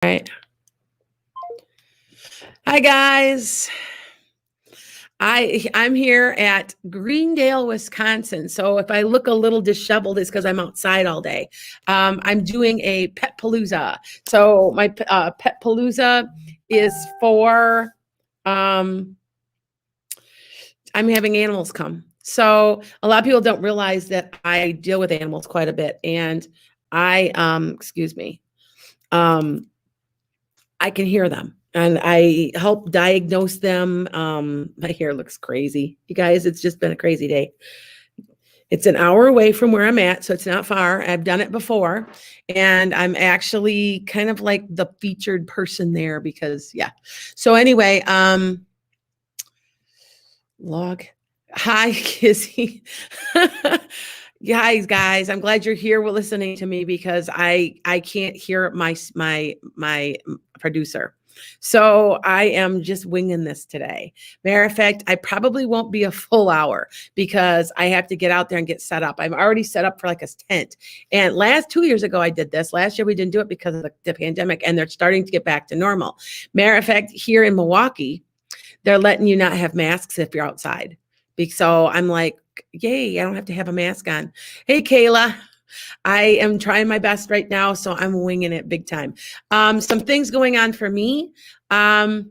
Right. Hi guys. I'm here at Greendale, Wisconsin. So if I look a little disheveled, it's because I'm outside all day. I'm doing a pet palooza. So my pet palooza is for I'm having animals come. So a lot of people don't realize that I deal with animals quite a bit, and I excuse me. I can hear them and I help diagnose them. My hair looks crazy. You guys, it's just been a crazy day. It's an hour away from where I'm at, so it's not far. I've done it before, and I'm actually kind of like the featured person there because, yeah. So anyway, log. Hi, Kizzy. Guys, I'm glad you're here. We're listening to me because I can't hear my producer. So I am just winging this today. Matter of fact, I probably won't be a full hour because I have to get out there and get set up. I'm already set up for like a tent. And 2 years ago, I did this. Last year, we didn't do it because of the pandemic, and they're starting to get back to normal. Matter of fact, here in Milwaukee, they're letting you not have masks if you're outside. So I'm like, yay, I don't have to have a mask on. Hey, Kayla. I am trying my best right now, so I'm winging it big time. Some things going on for me. I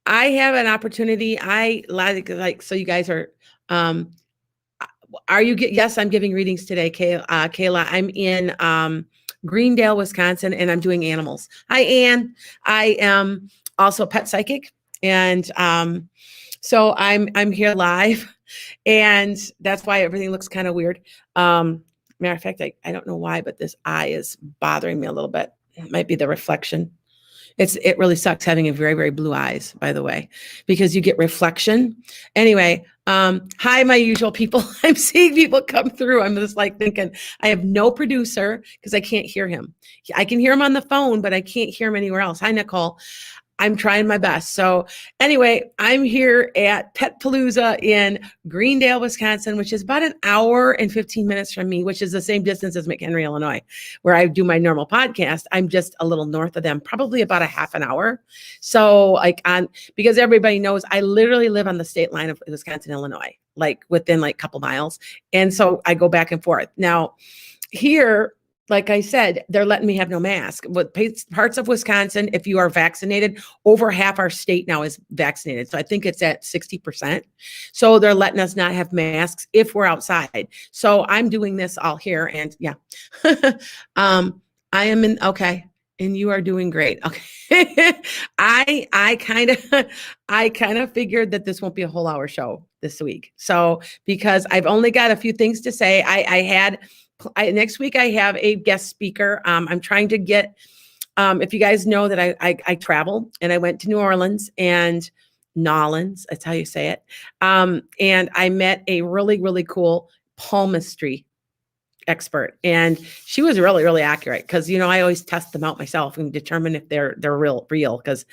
have an opportunity. I like so you guys are you yes, I'm giving readings today, Kayla. I'm in Greendale, Wisconsin, and I'm doing animals. Hi, Ann. I am also a pet psychic, and so I'm here live, and that's why everything looks kind of weird. Matter of fact, I don't know why, but this eye is bothering me a little bit. It might be the reflection. It really sucks having a very, very blue eyes, by the way, because you get reflection. Anyway, hi, my usual people. I'm seeing people come through. I'm just like thinking, I have no producer because I can't hear him. I can hear him on the phone, but I can't hear him anywhere else. Hi, Nicole. I'm trying my best. So anyway, I'm here at Pet Palooza in Greendale, Wisconsin, which is about an hour and 15 minutes from me, which is the same distance as McHenry, Illinois, where I do my normal podcast. I'm just a little north of them, probably about a half an hour. So because everybody knows I literally live on the state line of Wisconsin, Illinois, like within like a couple miles. And so I go back and forth. Now here, like I said, they're letting me have no mask. With parts of Wisconsin, if you are vaccinated, over half our state now is vaccinated. So I think it's at 60%. So they're letting us not have masks if we're outside. So I'm doing this all here, and yeah, I am in. Okay. And you are doing great. Okay. I kind of figured that this won't be a whole hour show this week. So because I've only got a few things to say, next week I have a guest speaker. I'm trying to get, if you guys know that I travel, and I went to New Orleans and Nolans, that's how you say it. And I met a really, really cool palmistry expert, and she was really, really accurate because, I always test them out myself and determine if they're real, because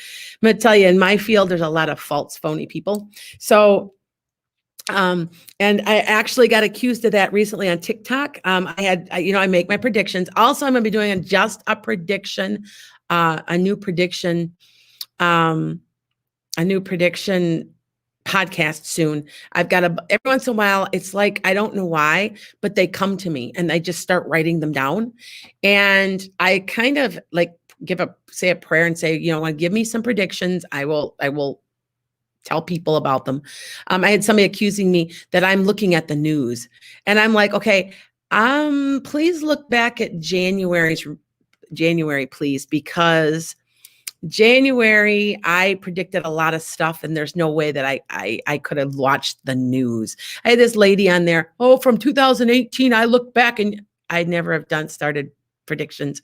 I'm going to tell you, in my field, there's a lot of false, phony people. So and I actually got accused of that recently on TikTok. I make my predictions. Also, I'm going to be doing a new prediction podcast soon. I've got every once in a while, it's like, I don't know why, but they come to me and I just start writing them down. And I kind of like say a prayer and say, give me some predictions. I will tell people about them. I had somebody accusing me that I'm looking at the news, and I'm like, okay, please look back at January, please, because January, I predicted a lot of stuff, and there's no way that I could have watched the news. I had this lady on there, from 2018, I look back, and I never have started predictions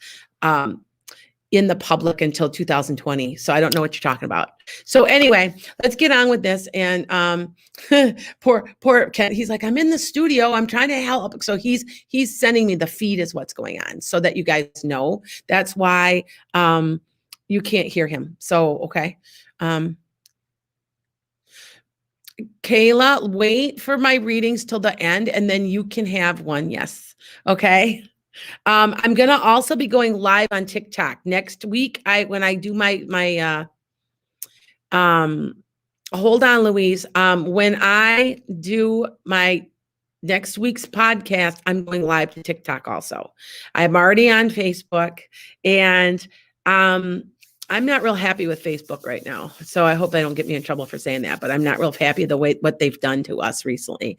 in the public until 2020. So I don't know what you're talking about. So anyway, let's get on with this. And poor Ken, he's like, I'm in the studio, I'm trying to help. So he's sending me the feed is what's going on, so that you guys know. That's why you can't hear him. So okay. Kayla, wait for my readings till the end, and then you can have one. Yes. Okay. I'm going to also be going live on TikTok next week. When I do my hold on, Louise. When I do my next week's podcast, I'm going live to TikTok also. I'm already on Facebook, and I'm not real happy with Facebook right now. So I hope they don't get me in trouble for saying that, but I'm not real happy what they've done to us recently.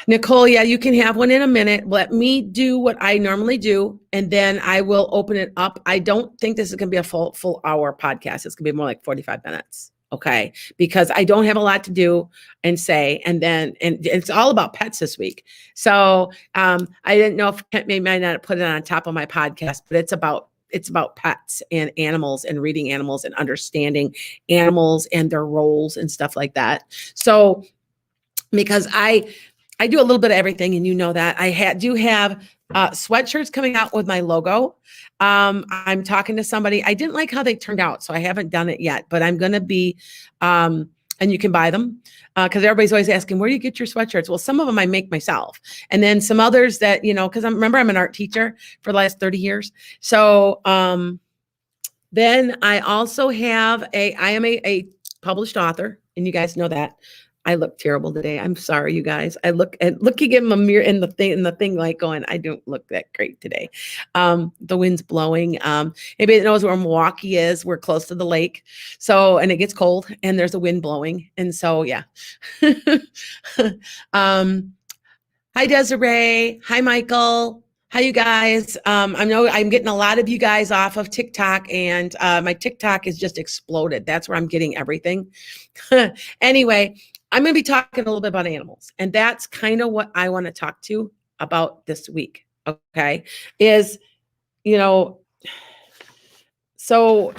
Nicole, yeah, you can have one in a minute. Let me do what I normally do, and then I will open it up. I don't think this is going to be a full hour podcast. It's going to be more like 45 minutes. Okay. Because I don't have a lot to do and say, and it's all about pets this week. So I didn't know if maybe I might not put it on top of my podcast, but it's about pets and animals and reading animals and understanding animals and their roles and stuff like that. So because I do a little bit of everything, and you know that. I do have sweatshirts coming out with my logo. I'm talking to somebody. I didn't like how they turned out, so I haven't done it yet, but I'm going to be, and you can buy them because everybody's always asking, where do you get your sweatshirts? Well, some of them I make myself. And then some others that, because I'm an art teacher for the last 30 years. So then I also have I am a published author, and you guys know that. I look terrible today. I'm sorry, you guys. I looking in the mirror in the thing like going, I don't look that great today. The wind's blowing. Anybody that knows where Milwaukee is, we're close to the lake. So, and it gets cold and there's a wind blowing. And so, yeah. Hi, Desiree. Hi, Michael. Hi, you guys. I know I'm getting a lot of you guys off of TikTok, and my TikTok is just exploded. That's where I'm getting everything. Anyway, I'm going to be talking a little bit about animals, and that's kind of what I want to talk to about this week. Okay. So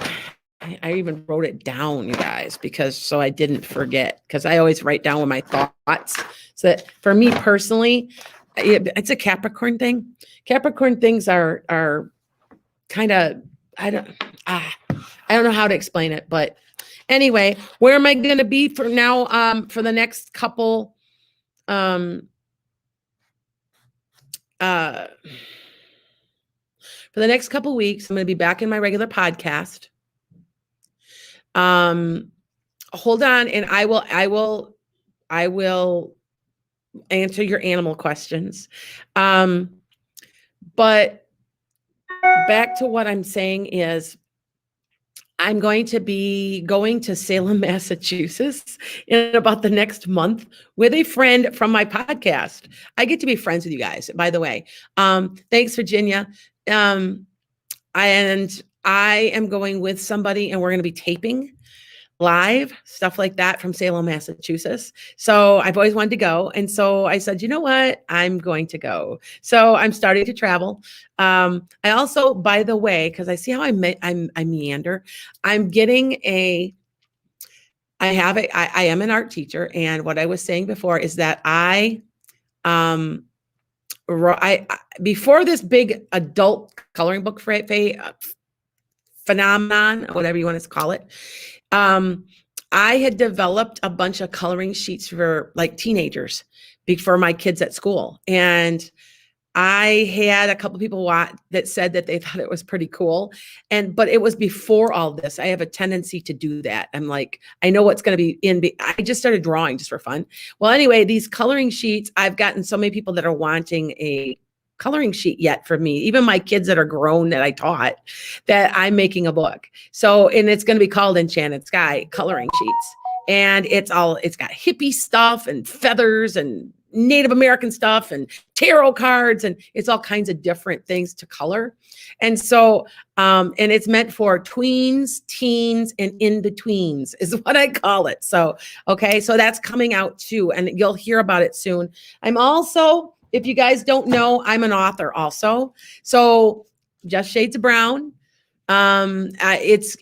I even wrote it down, you guys, so I didn't forget, because I always write down my thoughts. So that for me personally, it's a Capricorn thing. Capricorn things are kind of, I don't know how to explain it, but anyway, where am I going to be for now? For the next couple, for the next couple weeks, I'm going to be back in my regular podcast. Hold on, and I will answer your animal questions. But back to what I'm saying is, I'm going to be going to Salem, Massachusetts in about the next month with a friend from my podcast. I get to be friends with you guys, by the way. Thanks, Virginia. And I am going with somebody, and we're going to be taping live, stuff like that, from Salem, Massachusetts. So I've always wanted to go. And so I said, you know what? I'm going to go. So I'm starting to travel. I also, by the way, because I see how I meander, I am an art teacher. And what I was saying before is that before this big adult coloring book phenomenon, whatever you want to call it, I had developed a bunch of coloring sheets for like teenagers for my kids at school. And I had a couple of people that said that they thought it was pretty cool. But it was before all this. I have a tendency to do that. I'm like, I know what's going to be I just started drawing just for fun. Well, anyway, these coloring sheets, I've gotten so many people that are wanting a coloring sheet yet for me, even my kids that are grown that I taught, that I'm making a book. So, and it's going to be called Enchanted Sky Coloring Sheets. And it's got hippie stuff and feathers and Native American stuff and tarot cards, and it's all kinds of different things to color. And so, and it's meant for tweens, teens, and in-betweens is what I call it. So, okay. So that's coming out too, and you'll hear about it soon. I'm also, if you guys don't know, I'm an author also. So Just Shades of Brown. It's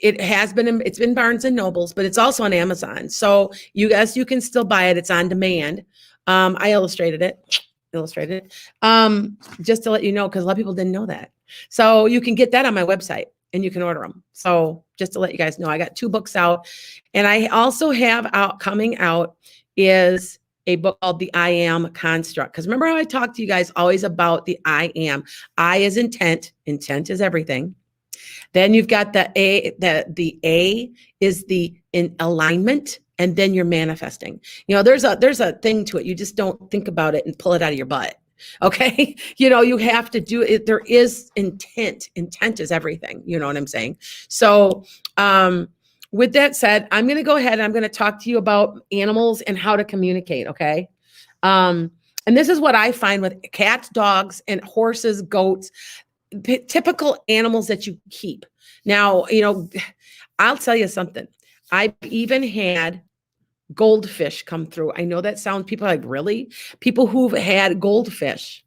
been Barnes and Nobles, but it's also on Amazon. So you can still buy it. It's on demand. I illustrated it, just to let you know, because a lot of people didn't know that. So you can get that on my website and you can order them. So just to let you guys know, I got 2 books out, and I also have coming out is a book called The I Am Construct. Because remember how I talked to you guys always about the I am. I is intent. Intent is everything. Then you've got the A is the in alignment, and then you're manifesting. There's a thing to it. You just don't think about it and pull it out of your butt. Okay. You have to do it. There is intent. Intent is everything. You know what I'm saying? So, with that said, I'm going to go ahead and I'm going to talk to you about animals and how to communicate. Okay. And this is what I find with cats, dogs, and horses, goats, typical animals that you keep. Now, I'll tell you something. I've even had goldfish come through. I know that sounds, people are like, really? People who've had goldfish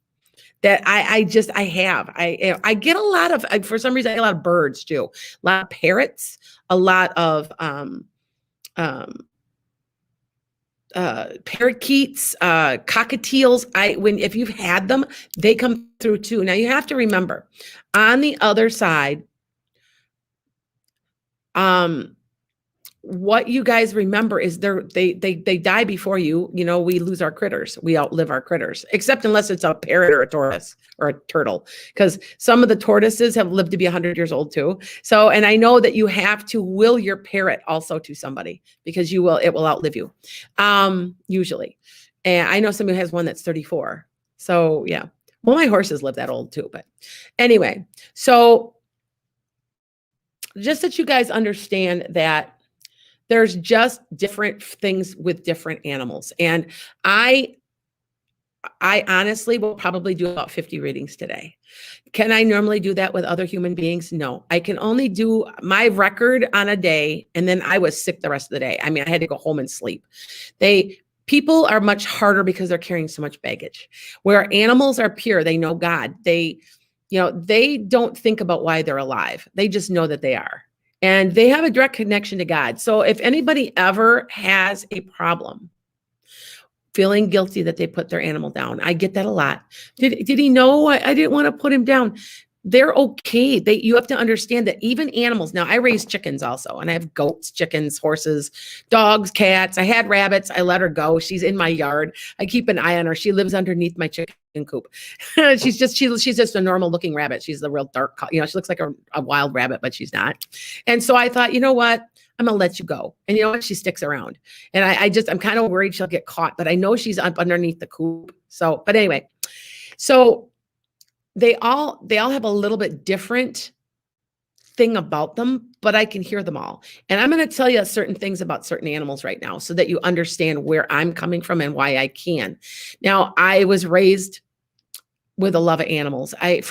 that I get a lot of, for some reason, I get a lot of birds too. A lot of parrots, a lot of parakeets, cockatiels. If you've had them, they come through too. Now you have to remember, on the other side, what you guys remember is they die before you. We lose our critters. We outlive our critters, except unless it's a parrot or a tortoise or a turtle, because some of the tortoises have lived to be 100 years old too. So, and I know that you have to will your parrot also to somebody, because it will outlive you, usually. And I know somebody who has one that's 34. So yeah, well, my horses live that old too. But anyway, so just that you guys understand that there's just different things with different animals. And I honestly will probably do about 50 readings today. Can I normally do that with other human beings? No, I can only do my record on a day. And then I was sick the rest of the day. I mean, I had to go home and sleep. People are much harder because they're carrying so much baggage. Where animals are pure, they know God. They don't think about why they're alive. They just know that they are. And they have a direct connection to God. So if anybody ever has a problem feeling guilty that they put their animal down, I get that a lot. Did he know I didn't want to put him down? They're okay. You have to understand that even animals. Now I raise chickens also, and I have goats, chickens, horses, dogs, cats. I had rabbits. I let her go. She's in my yard. I keep an eye on her. She lives underneath my chicken coop. she's just a normal looking rabbit. She's the real dark, she looks like a wild rabbit, but she's not. And so I thought, you know what? I'm going to let you go. And you know what? She sticks around. And I'm kind of worried she'll get caught, but I know she's up underneath the coop. So, but anyway, so they all have a little bit different thing about them, but I can hear them all. And I'm going to tell you certain things about certain animals right now so that you understand where I'm coming from and why I can. Now, I was raised with a love of animals. I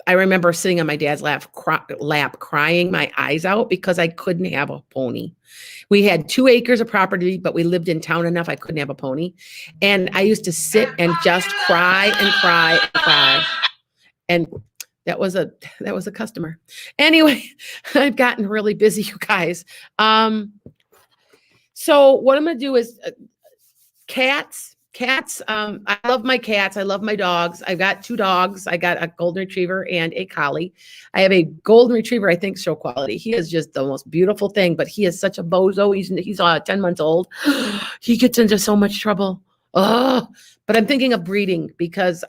remember sitting on my dad's lap crying my eyes out because I couldn't have a pony. We had 2 acres of property, but we lived in town enough I couldn't have a pony. And I used to sit and just cry and cry and cry. And that was a customer. Anyway, I've gotten really busy, you guys. So what I'm going to do is cats. I love my cats. I love my dogs. I've got 2 dogs. I got a golden retriever and a collie. I have a golden retriever, I think, show quality. He is just the most beautiful thing, but he is such a bozo. He's 10 months old. He gets into so much trouble. Oh, but I'm thinking of breeding because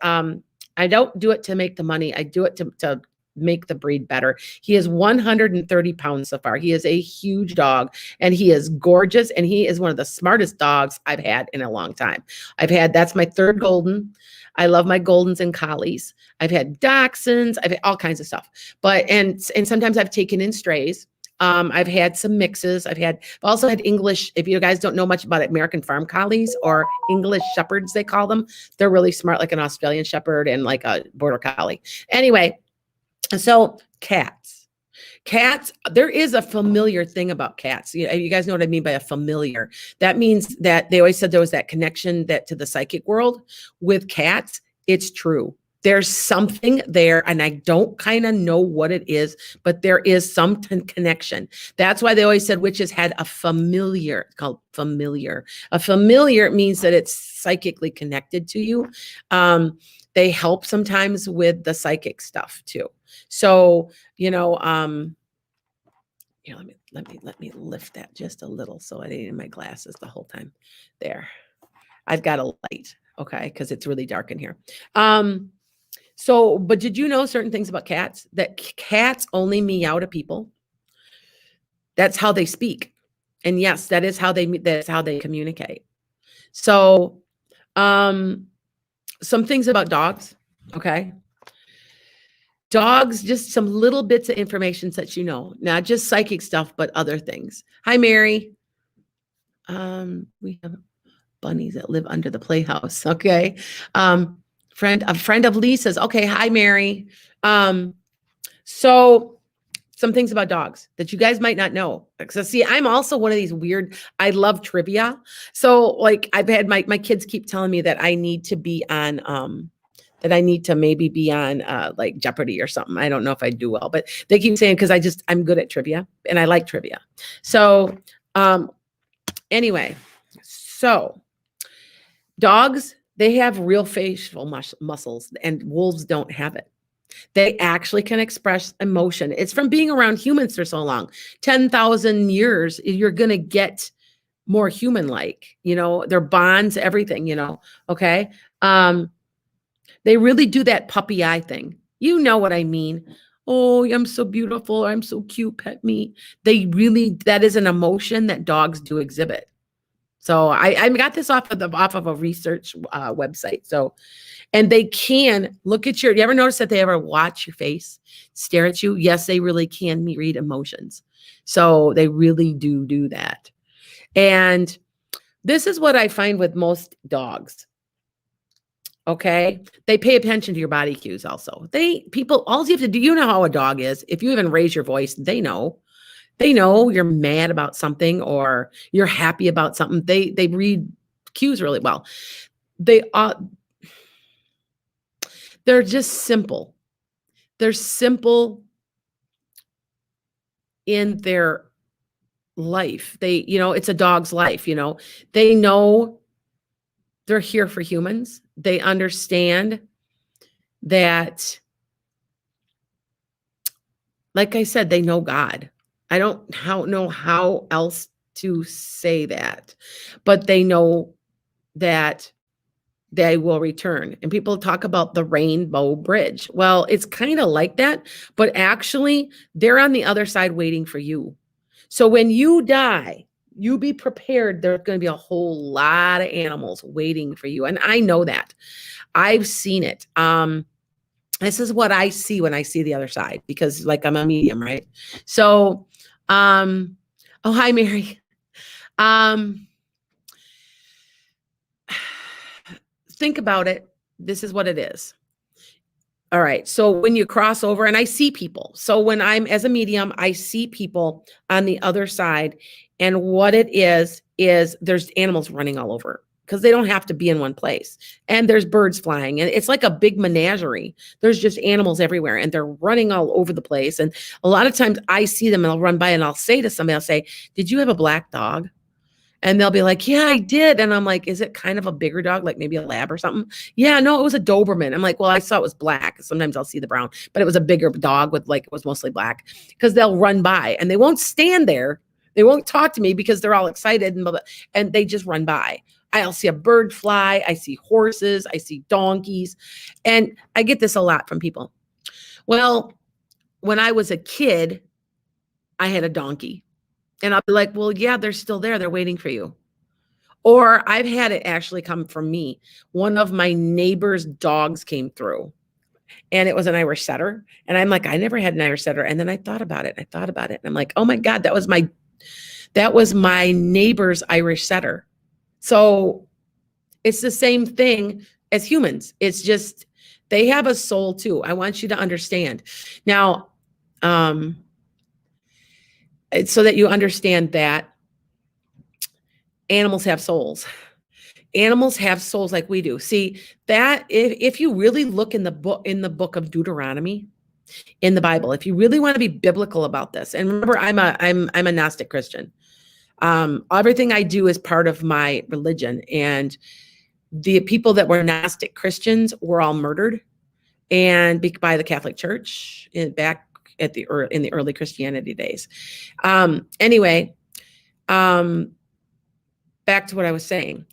I don't do it to make the money. I do it to make the breed better. He is 130 pounds so far. He is a huge dog and he is gorgeous. And he is one of the smartest dogs I've had in a long time. That's my 3rd golden. I love my goldens and collies. I've had dachshunds. I've had all kinds of stuff, and sometimes I've taken in strays. I've had some mixes. I've also had English. If you guys don't know much about American farm collies or English shepherds, they call them. They're really smart, like an Australian shepherd and like a border collie. Anyway, so cats, there is a familiar thing about cats. You guys know what I mean by a familiar. That means that they always said there was that connection to the psychic world with cats. It's true. There's something there, and I don't kind of know what it is, but there is some connection. That's why they always said witches had a familiar, called familiar. A familiar means that it's psychically connected to you. They help sometimes with the psychic stuff too. So, let me lift that just a little so I ain't in my glasses the whole time. There. I've got a light, okay, because it's really dark in here. But did you know certain things about cats? That cats only meow to people. That's how they speak. And yes, that's how they communicate. So, some things about dogs, okay? Dogs, just some little bits of information that you know, not just psychic stuff, but other things. Hi, Mary. We have bunnies that live under the playhouse. Okay. A friend of Lisa's. Okay. Hi, Mary. So some things about dogs that you guys might not know. So see, I'm also one of these weird, I love trivia. So like I've had my kids keep telling me that I need to be on, that I need to maybe be on like Jeopardy or something. I don't know if I do well, but they keep saying, because I'm good at trivia and I like trivia. So anyway, so dogs, they have real facial muscles, and wolves don't have it. They actually can express emotion. It's from being around humans for so long. 10,000 years, you're going to get more human-like, their bonds, everything, okay? They really do that puppy eye thing. You know what I mean? Oh, I'm so beautiful. I'm so cute. Pet me. That is an emotion that dogs do exhibit. So I got this off of a research website. So, and they can look at you ever notice that they ever watch your face, stare at you? Yes, they really can read emotions. So they really do that. And this is what I find with most dogs. Okay. They pay attention to your body cues also. All you have to do, you know how a dog is. If you even raise your voice, they know you're mad about something or you're happy about something. They read cues really well. They're just simple. They're simple in their life. It's a dog's life, they know they're here for humans. They understand that, like I said, they know God. I don't know how else to say that, but they know that they will return. And people talk about the rainbow bridge. Well, it's kind of like that, but actually they're on the other side waiting for you. So when you die, you be prepared. There's going to be a whole lot of animals waiting for you. And I know that. I've seen it. This is what I see when I see the other side, because like I'm a medium, right? So, oh, hi, Mary. Think about it. This is what it is. All right. So when you cross over, and I see people. So when I'm as a medium, I see people on the other side. And what it is there's animals running all over, because they don't have to be in one place. And there's birds flying, and it's like a big menagerie. There's just animals everywhere, and they're running all over the place. And a lot of times I see them and I'll run by and I'll say to somebody, I'll say, did you have a black dog? And they'll be like, yeah, I did. And I'm like, is it kind of a bigger dog, like maybe a lab or something? Yeah, no, it was a Doberman. I'm like, well, I saw it was black. Sometimes I'll see the brown, but it was a bigger dog with it was mostly black, because they'll run by and they won't stand there. They won't talk to me because they're all excited and they just run by. I'll see a bird fly. I see horses. I see donkeys. And I get this a lot from people. Well, when I was a kid, I had a donkey. And I'll be like, well, yeah, they're still there. They're waiting for you. Or I've had it actually come from me. One of my neighbor's dogs came through, and it was an Irish setter. And I'm like, I never had an Irish setter. And then I thought about it. And I'm like, oh my God, that was my neighbor's Irish setter. So it's the same thing as humans. It's just, they have a soul too. I want you to understand. Now, so that you understand that animals have souls. Animals have souls like we do. See, that if you really look in the book of Deuteronomy in the Bible, if you really want to be biblical about this, and remember, I'm a Gnostic Christian. Everything I do is part of my religion, and the people that were Gnostic Christians were all murdered by the Catholic Church back in the early Christianity days. Anyway, back to what I was saying.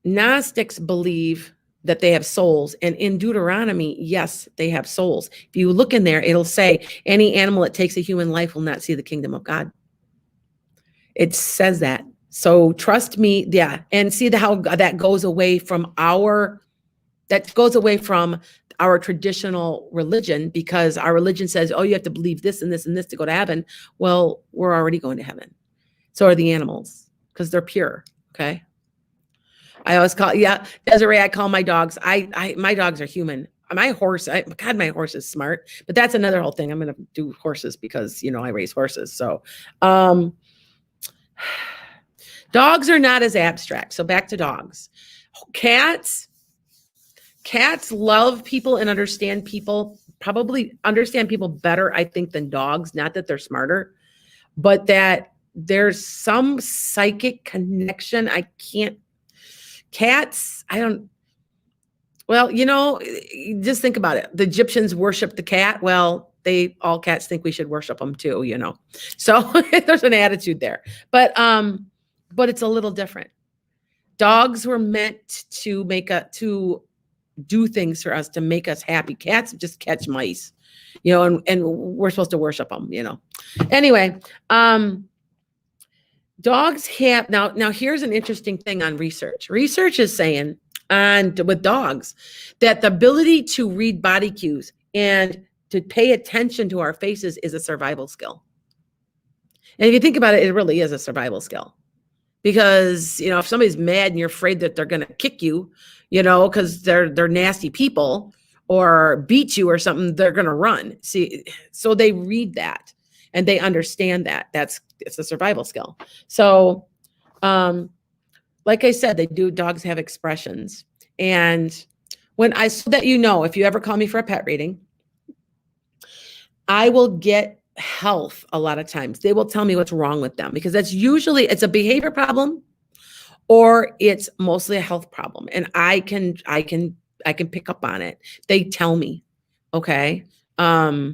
Gnostics believe that they have souls. And in Deuteronomy, yes, they have souls. If you look in there, it'll say any animal that takes a human life will not see the kingdom of God. It says that. So trust me. Yeah. And see how that goes away from our traditional religion, because our religion says, oh, you have to believe this and this and this to go to heaven. Well, we're already going to heaven. So are the animals, because they're pure. Okay. I always call, Desiree, I call my dogs. My dogs are human. My horse, my horse is smart, but that's another whole thing. I'm going to do horses because, I raise horses. So, dogs are not as abstract. So back to dogs. Cats love people and understand people, probably understand people better, I think, than dogs. Not that they're smarter, but that there's some psychic connection. Cats, just think about it. The Egyptians worshiped the cat. Well, all cats think we should worship them too, So there's an attitude there, but it's a little different. Dogs were meant to do things for us, to make us happy. Cats just catch mice, and we're supposed to worship them, Anyway, dogs have, now here's an interesting thing on research. Research is saying, and with dogs, that the ability to read body cues and to pay attention to our faces is a survival skill. And if you think about it, it really is a survival skill. Because, if somebody's mad and you're afraid that they're going to kick you, because they're nasty people, or beat you or something, they're going to run. See, so they read that and they understand that. It's a survival skill. So, like I said, dogs have expressions. And so that if you ever call me for a pet reading, I will get health a lot of times. They will tell me what's wrong with them, because it's a behavior problem, or it's mostly a health problem. And I can pick up on it. They tell me, okay. Oh,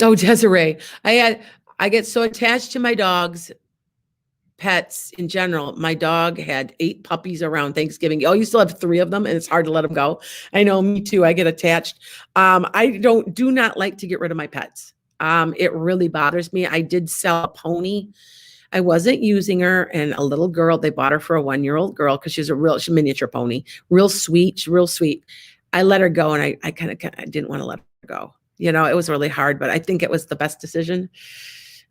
Desiree, I get so attached to my dogs, pets in general. My dog had 8 puppies around Thanksgiving. Oh, you still have 3 of them, and it's hard to let them go. I know, me too. I get attached. I do not like to get rid of my pets. It really bothers me. I did sell a pony. I wasn't using her, and a little girl, they bought her for a 1-year-old girl because she's a miniature pony, real sweet. I let her go, and I kind of didn't want to let her go. It was really hard, but I think it was the best decision.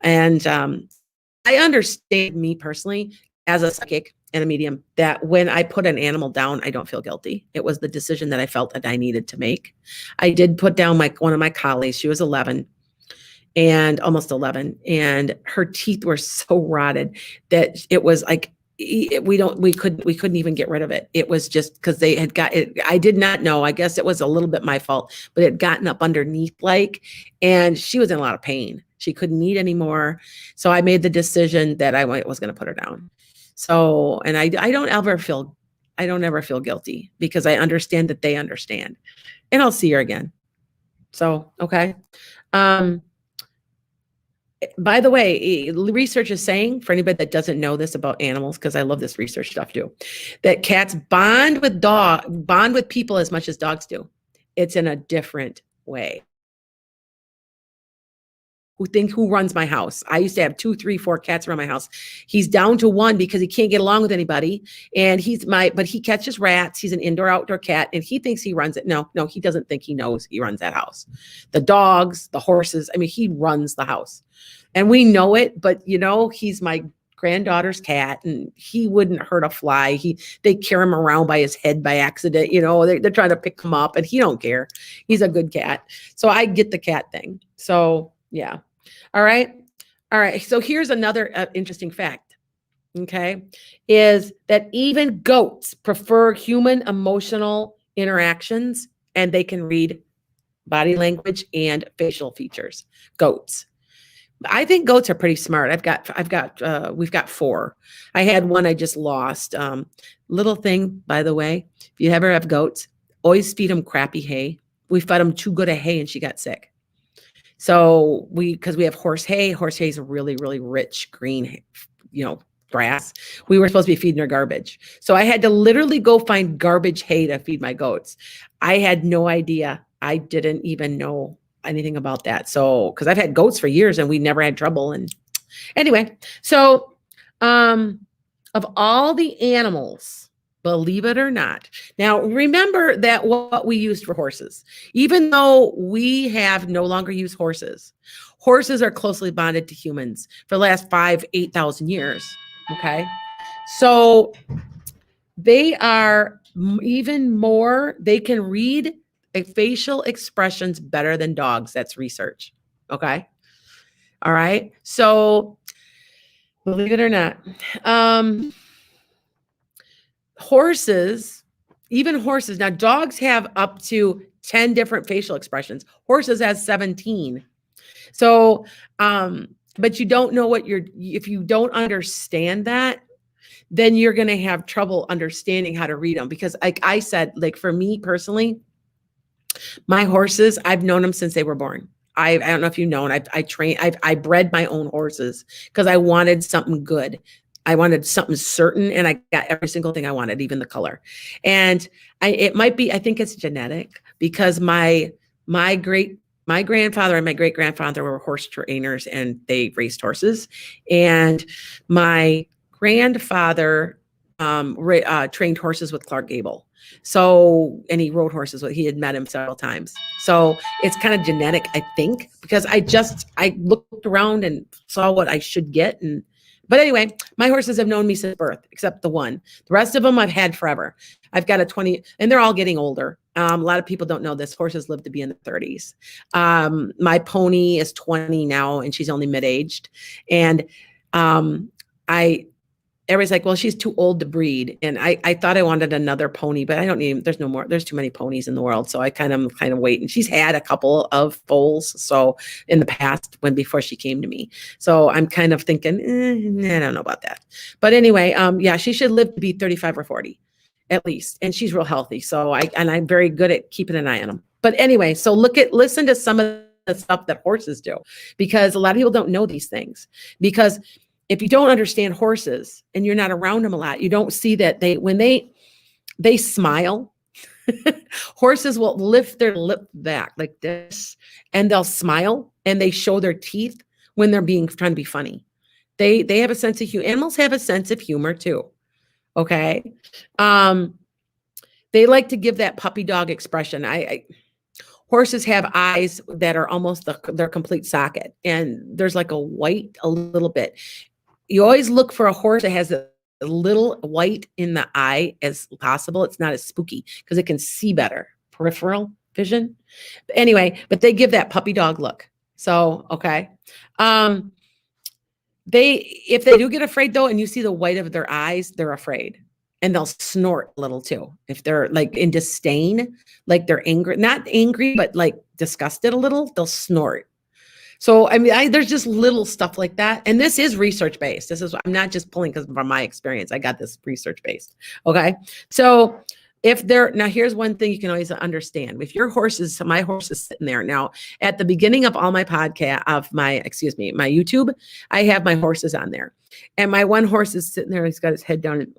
And I understand, me personally, as a psychic and a medium, that when I put an animal down, I don't feel guilty. It was the decision that I felt that I needed to make. I did put down one of my collies. She was 11. And almost 11, and her teeth were so rotted that it was like, we couldn't even get rid of it. It was just because they had got it. I did not know. I guess it was a little bit my fault, but it had gotten up underneath, and she was in a lot of pain. She couldn't eat anymore. So I made the decision that I was going to put her down. So, and I don't ever feel guilty, because I understand that they understand, and I'll see her again. So, okay. By the way, research is saying, for anybody that doesn't know this about animals, because I love this research stuff too, that cats bond with people as much as dogs do. It's in a different way. Who runs my house? I used to have 2, 3, 4 cats around my house. He's down to 1 because he can't get along with anybody. And but he catches rats. He's an indoor-outdoor cat, and he thinks he runs it. No, he doesn't think he knows he runs that house. The dogs, the horses, he runs the house. And we know it, but he's my granddaughter's cat, and he wouldn't hurt a fly. They carry him around by his head by accident. They're trying to pick him up, and he don't care. He's a good cat. So I get the cat thing. So yeah. All right. So here's another interesting fact. Okay. Is that even goats prefer human emotional interactions, and they can read body language and facial features. Goats. I think goats are pretty smart. We've got 4. I had one I just lost. Little thing, by the way, if you ever have goats, always feed them crappy hay. We fed them too good a hay, and she got sick. So because we have horse hay is really, really rich green, grass. We were supposed to be feeding her garbage. So I had to literally go find garbage hay to feed my goats. I had no idea. I didn't even know anything about that. So, because I've had goats for years and we never had trouble. And anyway, so of all the animals, believe it or not. Now, remember that what we used for horses, even though we have no longer used horses, horses are closely bonded to humans for the last 8,000 years. Okay. So they are even more, they can read facial expressions better than dogs. That's research. Okay. All right. So believe it or not, horses, even horses. Now, dogs have up to 10 different facial expressions. Horses has 17. So, but you don't know what if you don't understand that, then you're going to have trouble understanding how to read them. Because like I said, like for me personally, my horses, I've known them since they were born. I don't know if you know, and I bred my own horses because I wanted something good. I wanted something certain, and I got every single thing I wanted, even the color. And it might be, I think it's genetic, because my grandfather and my great grandfather were horse trainers and they raced horses. And my grandfather trained horses with Clark Gable. So, and he rode horses. He had met him several times. So it's kind of genetic, I think, because I looked around and saw what I should get. But anyway, my horses have known me since birth, except the one. The rest of them I've had forever. I've got a 20, and they're all getting older. A lot of people don't know this. Horses live to be in the 30s. My pony is 20 now, and she's only mid-aged. And everybody's like, well, she's too old to breed. And I thought I wanted another pony, but I don't need, there's no more, there's too many ponies in the world. So I kind of wait. And she's had a couple of foals. So in the past, before she came to me. So I'm kind of thinking, I don't know about that. But anyway, yeah, she should live to be 35 or 40 at least. And she's real healthy. So I'm very good at keeping an eye on them. But anyway, so listen to some of the stuff that horses do, because a lot of people don't know these things. Because if you don't understand horses and you're not around them a lot, you don't see that when they smile, horses will lift their lip back like this, and they'll smile and they show their teeth when they're trying to be funny. They have a sense of humor. Animals have a sense of humor too. Okay. They like to give that puppy dog expression. Horses have eyes that are almost their complete socket, and there's like a white a little bit. You always look for a horse that has a little white in the eye as possible. It's not as spooky because it can see better, peripheral vision. Anyway, but they give that puppy dog look. So, okay. If they do get afraid though, and you see the white of their eyes, they're afraid. And they'll snort a little too. If they're like in disdain, like they're angry, not angry, but like disgusted a little, they'll snort. So, I mean, there's just little stuff like that. And this is research-based. I'm not just pulling from my experience. I got this research-based. Okay. So now here's one thing you can always understand. If my horse is sitting there now at the beginning of all my my YouTube, I have my horses on there. And my one horse is sitting there. He's got his head down, and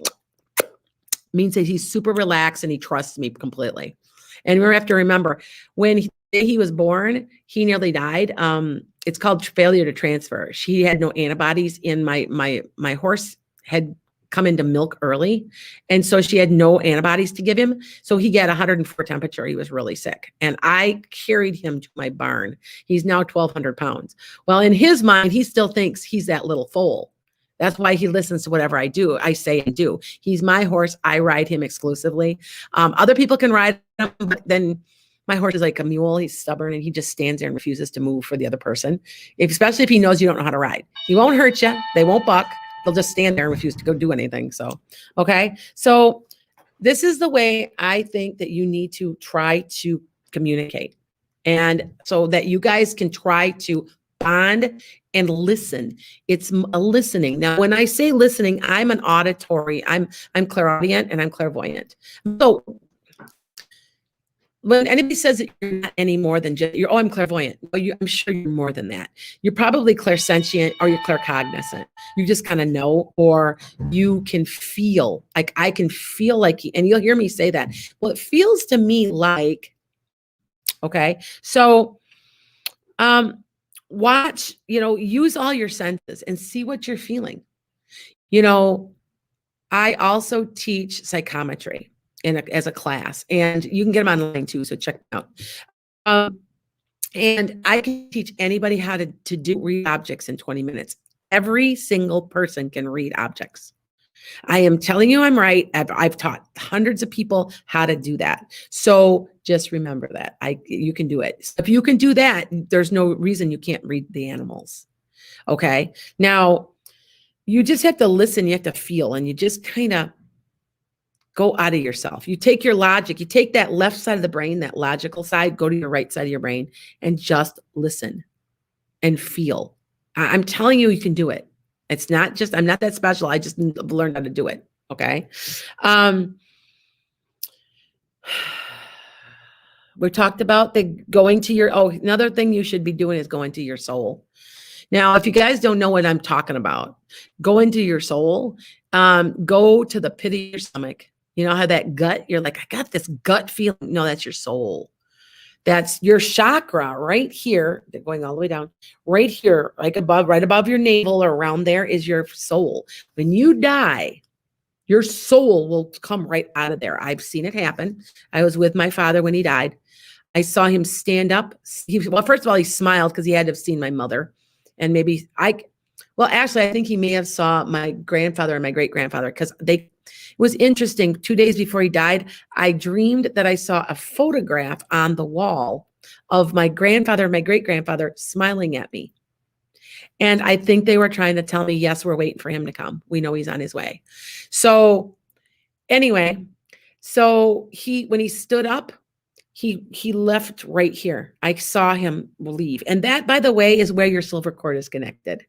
means that he's super relaxed and he trusts me completely. And we have to remember, when he was born, he nearly died. It's called failure to transfer. She had no antibodies in my horse had come into milk early. And so she had no antibodies to give him. So he got 104 temperature. He was really sick. And I carried him to my barn. He's now 1,200 pounds. Well, in his mind, he still thinks he's that little foal. That's why he listens to whatever I say and do. He's my horse. I ride him exclusively. Other people can ride him, but then my horse is like a mule. He's stubborn and he just stands there and refuses to move for the other person. Especially if he knows you don't know how to ride. He won't hurt you. They won't buck. They'll just stand there and refuse to go do anything. So, okay. So this is the way I think that you need to try to communicate. And so that you guys can try to bond and listen. It's a listening. Now, when I say listening, I'm an auditory, I'm clairaudient and I'm clairvoyant. So when anybody says that you're not any more than just, you're, oh, I'm clairvoyant. Well, I'm sure you're more than that. You're probably clairsentient or you're claircognizant. You just kind of know, or you can feel, like I can feel like, and you'll hear me say that. Well, it feels to me like, okay, so watch, use all your senses and see what you're feeling. I also teach psychometry as a class, and you can get them online too, so check them out. And I can teach anybody how to read objects in 20 minutes. Every single person can read objects. I am telling you I'm right. I've taught hundreds of people how to do that. So just remember that. You can do it. If you can do that, there's no reason you can't read the animals. Okay? Now, you just have to listen, you have to feel, and you just kind of go out of yourself. You take your logic, you take that left side of the brain, that logical side, go to your right side of your brain and just listen and feel. I'm telling you, you can do it. It's not just, I'm not that special. I just learned how to do it. Okay. We talked about going to your, another thing you should be doing is going to your soul. Now, if you guys don't know what I'm talking about, go into your soul, go to the pit of your stomach. You know how that gut, you're like, I got this gut feeling. No, that's your soul. That's your chakra right here, going all the way down, right here, like right above your navel or around there is your soul. When you die, your soul will come right out of there. I've seen it happen. I was with my father when he died. I saw him stand up. Well, first of all, he smiled because he had to have seen my mother. And maybe actually, I think he may have saw my grandfather and my great-grandfather, because it was interesting. 2 days before he died, I dreamed that I saw a photograph on the wall of my grandfather and my great-grandfather smiling at me. And I think they were trying to tell me, yes, we're waiting for him to come. We know he's on his way. So anyway, when he stood up, he left right here. I saw him leave. And that, by the way, is where your silver cord is connected.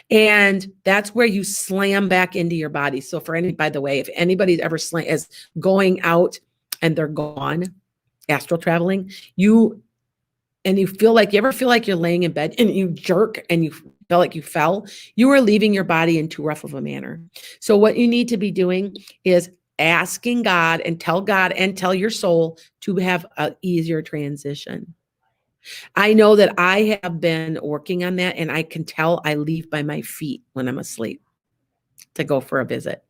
And that's where you slam back into your body. So by the way, if anybody's ever is going out and they're gone, astral traveling, you ever feel like you're laying in bed and you jerk and you feel like you fell, you are leaving your body in too rough of a manner. So what you need to be doing is asking God and tell your soul to have an easier transition. I know that I have been working on that, and I can tell I leave by my feet when I'm asleep to go for a visit.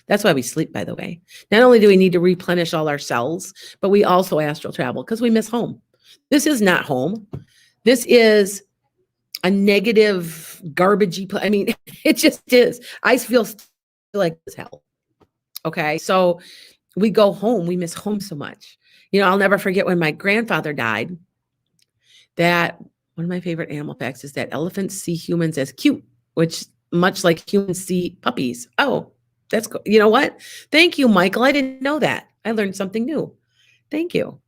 That's why we sleep, by the way. Not only do we need to replenish all our cells, but we also astral travel because we miss home. This is not home. This is a negative, garbagey place. I mean, it just is. I feel like it's hell. Okay, so we go home. We miss home so much. I'll never forget when my grandfather died, that one of my favorite animal facts is that elephants see humans as cute, which much like humans see puppies. Oh, that's cool. You know what? Thank you, Michael. I didn't know that. I learned something new. Thank you.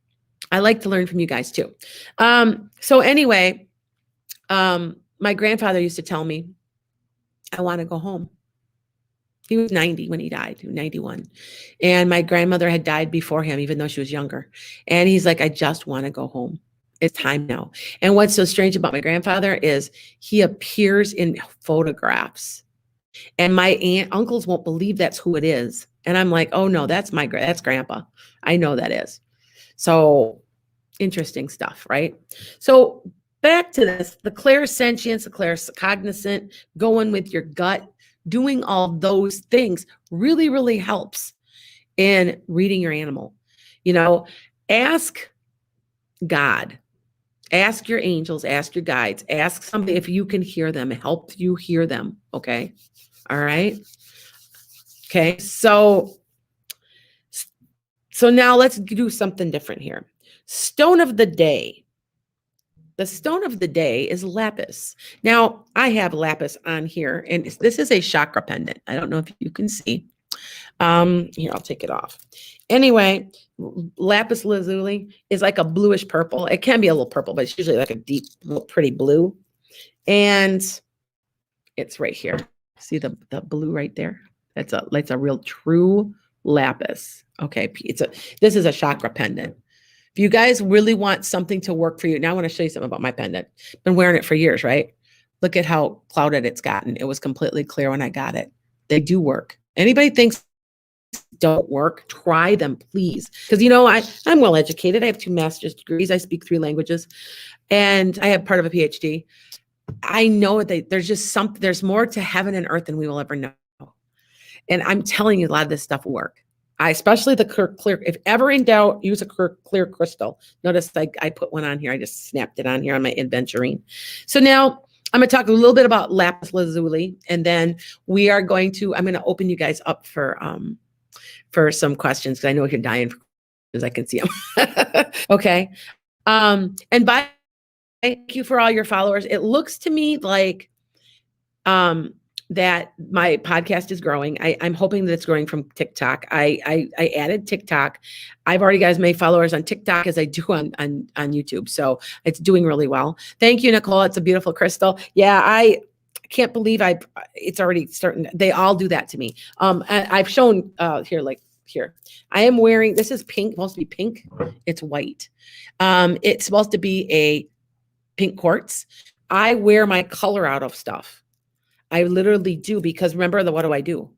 I like to learn from you guys too. So anyway, my grandfather used to tell me, I want to go home. He was 90 when he died, 91. And my grandmother had died before him, even though she was younger. And he's like, I just want to go home. It's time now. And what's so strange about my grandfather is he appears in photographs. And my uncles won't believe that's who it is. And I'm like, oh no, that's grandpa. I know that is. So interesting stuff, right? So back to this, the clairsentience, the claircognizant, going with your gut, doing all those things really, really helps in reading your animal. Ask God, ask your angels, ask your guides, ask somebody if you can hear them, help you hear them. Okay. All right. Okay. So now let's do something different here. Stone of the day. The stone of the day is lapis. Now, I have lapis on here, and this is a chakra pendant. I don't know if you can see. Here, I'll take it off. Anyway, lapis lazuli is like a bluish purple. It can be a little purple, but it's usually like a deep, pretty blue. And it's right here. See the blue right there? That's a real true lapis. Okay, this is a chakra pendant. If you guys really want something to work for you, now I want to show you something about my pendant. Been wearing it for years, right? Look at how clouded it's gotten. It was completely clear when I got it. They do work. Anybody thinks don't work, try them, please. Because, I'm well educated. I have 2 master's degrees. I speak 3 languages, and I have part of a PhD. I know that there's just something, there's more to heaven and earth than we will ever know. And I'm telling you, a lot of this stuff will work. Especially the clear, if ever in doubt, use a clear crystal. Notice I put one on here. I just snapped it on here on my adventuring. So now I'm going to talk a little bit about Lapis Lazuli, and then I'm going to open you guys up for some questions, because I know you're dying because I can see them. Okay. And thank you for all your followers. It looks to me like that my podcast is growing. I'm hoping that it's growing from TikTok. I added TikTok. I've already got as many followers on TikTok as I do on YouTube. So it's doing really well. Thank you, Nicole. It's a beautiful crystal. Yeah, I can't believe it's already starting. They all do that to me. I've shown here. I am wearing, this is pink, supposed to be pink. It's white. It's supposed to be a pink quartz. I wear my color out of stuff. I literally do, because remember, what do I do?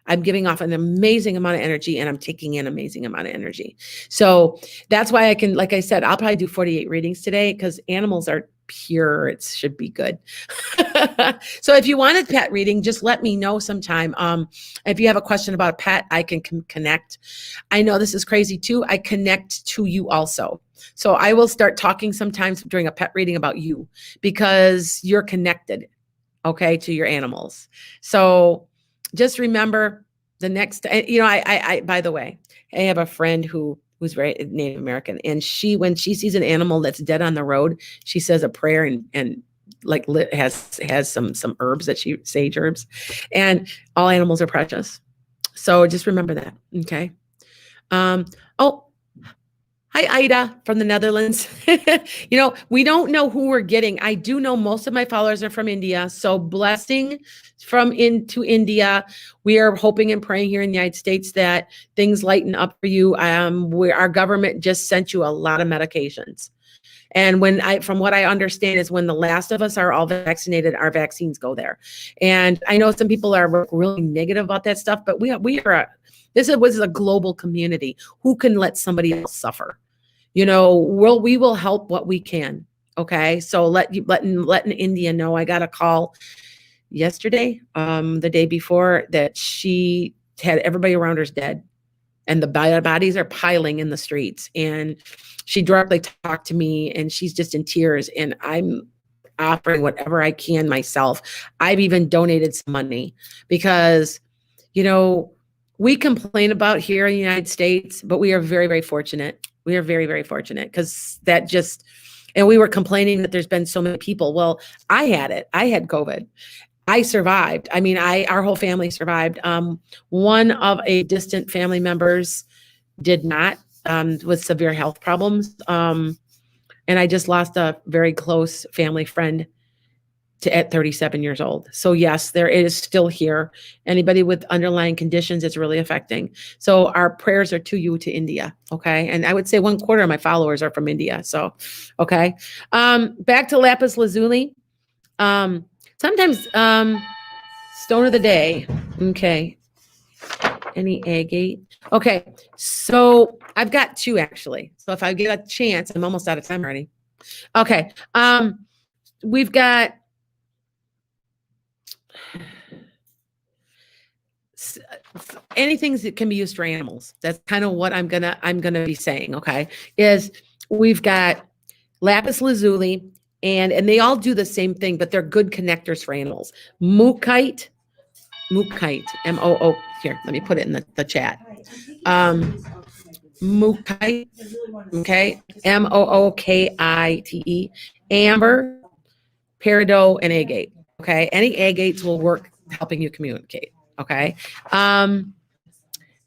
I'm giving off an amazing amount of energy, and I'm taking in an amazing amount of energy. So that's why I can, like I said, I'll probably do 48 readings today, because animals are pure. It should be good. So if you want a pet reading, just let me know sometime. If you have a question about a pet, I can connect. I know this is crazy too. I connect to you also. So I will start talking sometimes during a pet reading about you, because you're connected, okay, to your animals. So just remember the next, I by the way, I have a friend who's very Native American, and when she sees an animal that's dead on the road, she says a prayer and like has some herbs sage herbs, and all animals are precious. So just remember that. Okay. Oh, hi, Ida from the Netherlands. We don't know who we're getting. I do know most of my followers are from India. So blessing to India. We are hoping and praying here in the United States that things lighten up for you. Our government just sent you a lot of medications. And from what I understand, is when the last of us are all vaccinated, our vaccines go there. And I know some people are really negative about that stuff, but this is a global community. Who can let somebody else suffer? We will help what we can. Okay. So letting India know. I got a call yesterday, the day before, that she had everybody around her's dead, and the bodies are piling in the streets. And she directly talked to me, and she's just in tears, and I'm offering whatever I can myself. I've even donated some money, because, we complain about here in the United States, but we are very, very fortunate. We are very, very fortunate, because and we were complaining that there's been so many people. Well, I had it. I had COVID. I survived. I mean, our whole family survived. One of a distant family members did not, with severe health problems. And I just lost a very close family friend at 37 years old. So yes, there is still here. Anybody with underlying conditions, it's really affecting. So our prayers are to you, to India. Okay. And I would say 1/4 of my followers are from India. So, okay. Back to Lapis Lazuli. Sometimes, stone of the day. Okay. Any agate? Okay. So I've got 2 actually. So if I get a chance, I'm almost out of time already. Okay. We've got anything that can be used for animals. That's kind of what I'm gonna be saying. Okay, is we've got Lapis Lazuli, and they all do the same thing, but they're good connectors for animals. Mookite, M-O-O. Here, let me put it in the chat. Mookite, okay, M-O-O-K-I-T-E. Amber, peridot, and agate. Okay, any agates will work helping you communicate. Okay.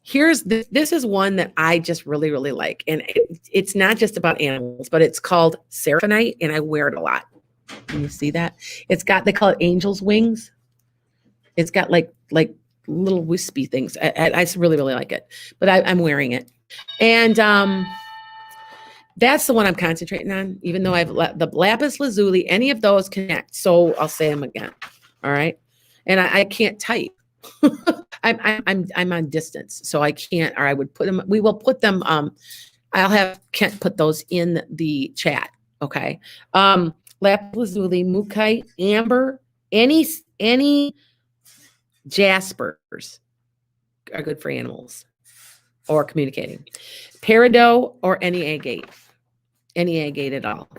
This is one that I just really, really like. And it's not just about animals, but it's called Seraphinite, and I wear it a lot. Can you see that? They call it angel's wings. It's got like little wispy things. I really, really like it, but I'm wearing it. And That's the one I'm concentrating on, even though I've the Lapis Lazuli, any of those connect. So I'll say them again. All right. And I can't type. I'm on distance, so I can't, or I would put them, we will put them, I'll have Kent put those in the chat. Okay. Lapis Lazuli, Mookaite, Amber, any jaspers are good for animals or communicating. Peridot or any agate at all.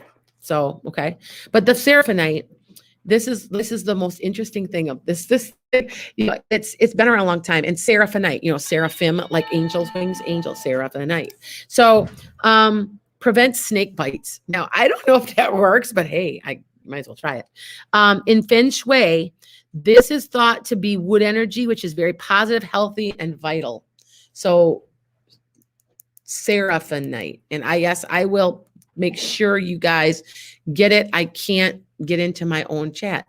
So, okay. But the Seraphinite, this is the most interesting thing of this, you know, it's been around a long time. And Seraphinite, you know, seraphim, like angels' wings, angel, Seraphinite. So, prevents snake bites. Now, I don't know if that works, but hey, I might as well try it. In Feng Shui, this is thought to be wood energy, which is very positive, healthy, and vital. So, Seraphinite. And I will make sure you guys get it. I can't get into my own chat.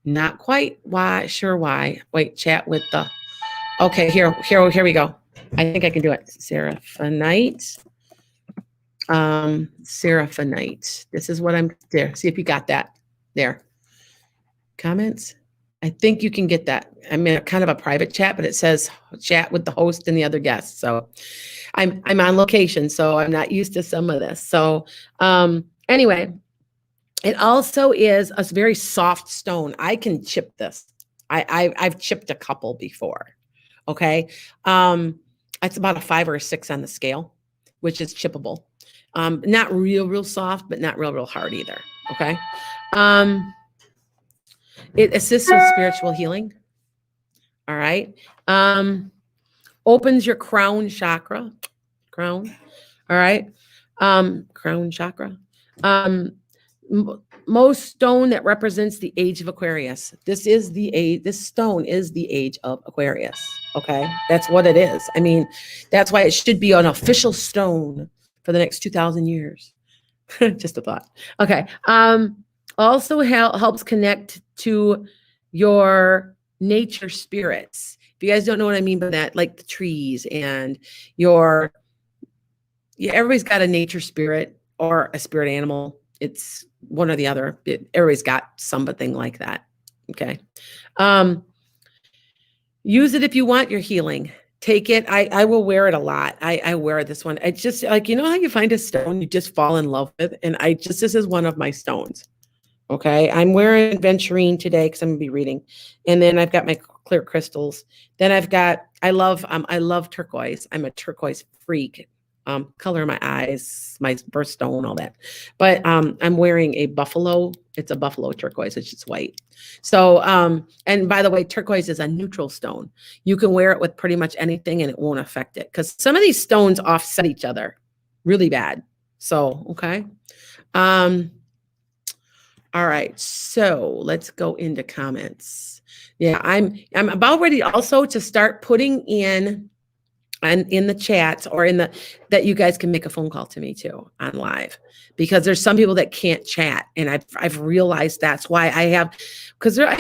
Not quite sure why. Wait, chat with the, okay, here we go. I think I can do it. Seraphinite. Seraphinite. This is what I'm there. See if you got that there. Comments. I think you can get that. I'm in kind of a private chat, but it says chat with the host and the other guests. So I'm on location, so I'm not used to some of this. So anyway, it also is a very soft stone. I can chip this. I've chipped a couple before. Okay. It's about a 5 or a 6 on the scale, which is chippable. Not real soft, but not real hard either. Okay. It assists with spiritual healing. All right. Opens your crown chakra. Crown. All right. Crown chakra. Most stone that represents the age of Aquarius. This stone is the age of Aquarius. Okay. That's what it is. I mean, that's why it should be an official stone for the next 2,000 years. Just a thought. Okay. Also helps connect to your nature spirits. If you guys don't know what I mean by that, like the trees and everybody's got a nature spirit or a spirit animal. It's one or the other. Everybody's got something like that. Okay. Use it if you want your healing. Take it. I will wear it a lot. I wear this one. It's just like, you know how you find a stone you just fall in love with? And this is one of my stones. Okay. I'm wearing Venturine today because I'm gonna be reading. And then I've got my clear crystals. Then I love turquoise. I'm a turquoise freak. Color of my eyes, my birthstone, all that. But I'm wearing a buffalo. It's a buffalo turquoise. It's just white. So, and by the way, turquoise is a neutral stone. You can wear it with pretty much anything and it won't affect it because some of these stones offset each other really bad. So, okay. All right. So let's go into comments. Yeah, I'm about ready also to start putting in the chats or that you guys can make a phone call to me too on live, because there's some people that can't chat. And I've realized that's why I have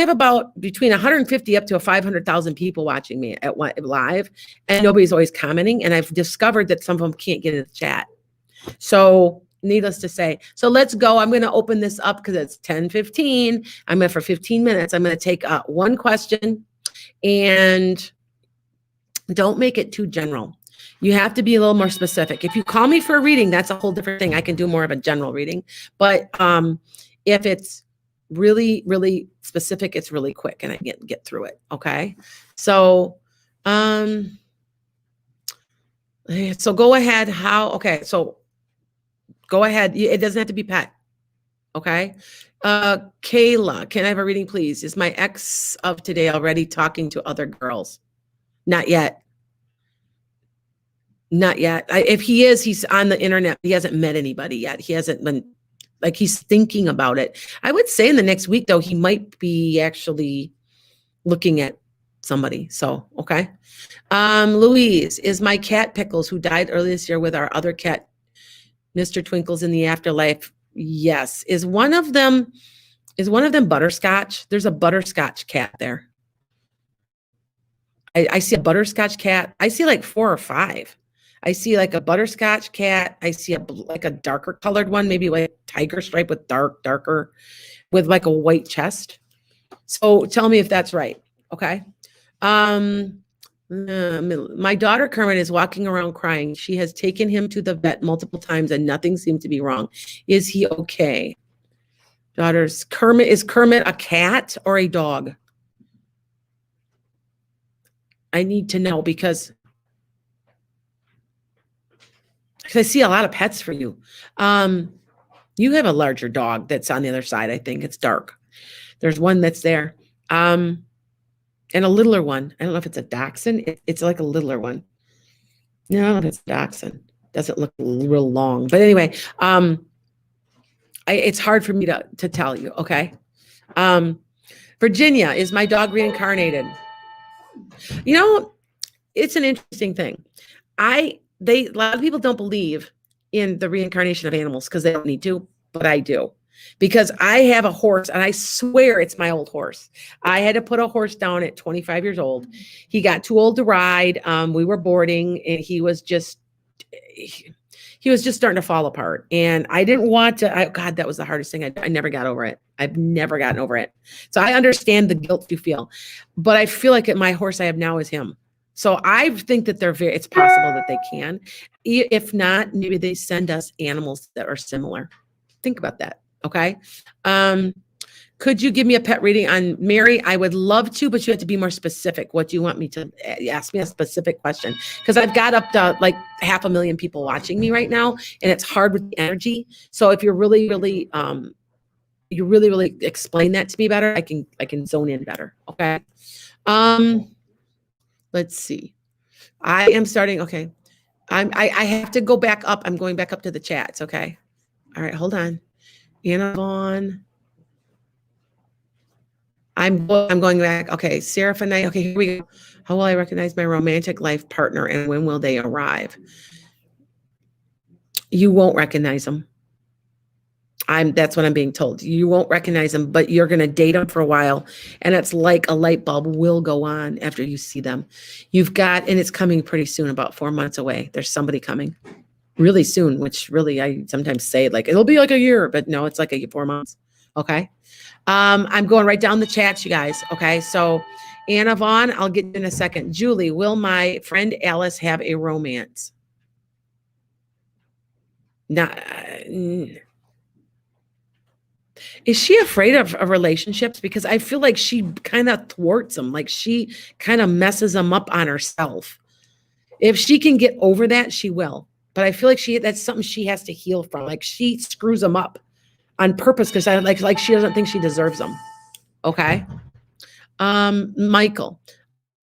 about between 150 up to 500,000 people watching me at live, and nobody's always commenting. And I've discovered that some of them can't get in the chat. So needless to say, so let's go. I'm going to open this up because it's 10:15. I'm going for 15 minutes. I'm going to take one question, and don't make it too general. You have to be a little more specific. If you call me for a reading, that's a whole different thing. I can do more of a general reading. But if it's really, really specific, it's really quick and I get through it. Okay. So so go ahead. So go ahead. It doesn't have to be pet. Okay. Kayla, can I have a reading, please? Is my ex of today already talking to other girls? Not yet. Not yet. If he is, he's on the internet. He hasn't met anybody yet. He hasn't been, like, he's thinking about it. I would say in the next week, though, he might be actually looking at somebody. So, okay. Louise, is my cat Pickles, who died earlier this year with our other cat, Mr. Twinkles, in the afterlife? Yes. Is one of them Butterscotch? There's a Butterscotch cat there. I see a Butterscotch cat. I see like 4 or 5. I see like a butterscotch cat. I see like a darker colored one, maybe like tiger stripe with darker, with like a white chest. So tell me if that's right. Okay. My daughter Kermit is walking around crying. She has taken him to the vet multiple times and nothing seemed to be wrong. Is he okay? Is Kermit a cat or a dog? I need to know because I see a lot of pets for you. You have a larger dog that's on the other side. I think it's dark. There's one that's there. And a littler one. I don't know if it's a dachshund. It's like a littler one. No, it's a dachshund. Doesn't look real long. But anyway, it's hard for me to tell you, okay? Virginia, is my dog reincarnated? You know, it's an interesting thing. A lot of people don't believe in the reincarnation of animals because they don't need to, but I do. Because I have a horse, and I swear it's my old horse. I had to put a horse down at 25 years old. He got too old to ride. We were boarding, and he was just starting to fall apart. And I didn't want to. God, that was the hardest thing. I never got over it. I've never gotten over it. So I understand the guilt you feel, but I feel like my horse I have now is him. So I think that it's possible that they can. If not, maybe they send us animals that are similar. Think about that. Okay. Could you give me a pet reading on Mary? I would love to, but you have to be more specific. What do you want me to ask me a specific question? Because I've got up to like 500,000 people watching me right now, and it's hard with the energy. So if you're really, really, really explain that to me better, I can zone in better. Okay. Let's see. I am starting. Okay. I have to go back up. I'm going back up to the chats. Okay. All right. Hold on. Anna Vaughn. I'm going back. Okay. Seraphinite. Okay. Here we go. How will I recognize my romantic life partner, and when will they arrive? You won't recognize them. That's what I'm being told. You won't recognize them, but you're going to date them for a while. And it's like a light bulb will go on after you see them. And it's coming pretty soon, about 4 months away. There's somebody coming really soon, which really I sometimes say like, it'll be like a year, but no, it's like 4 months. Okay. I'm going right down the chats, you guys. Okay. So Anna Vaughn, I'll get you in a second. Julie, will my friend Alice have a romance? Is she afraid of relationships? Because I feel like she kind of thwarts them. Like she kind of messes them up on herself. If she can get over that, she will. But I feel like that's something she has to heal from. Like she screws them up on purpose because like she doesn't think she deserves them. Okay. Michael,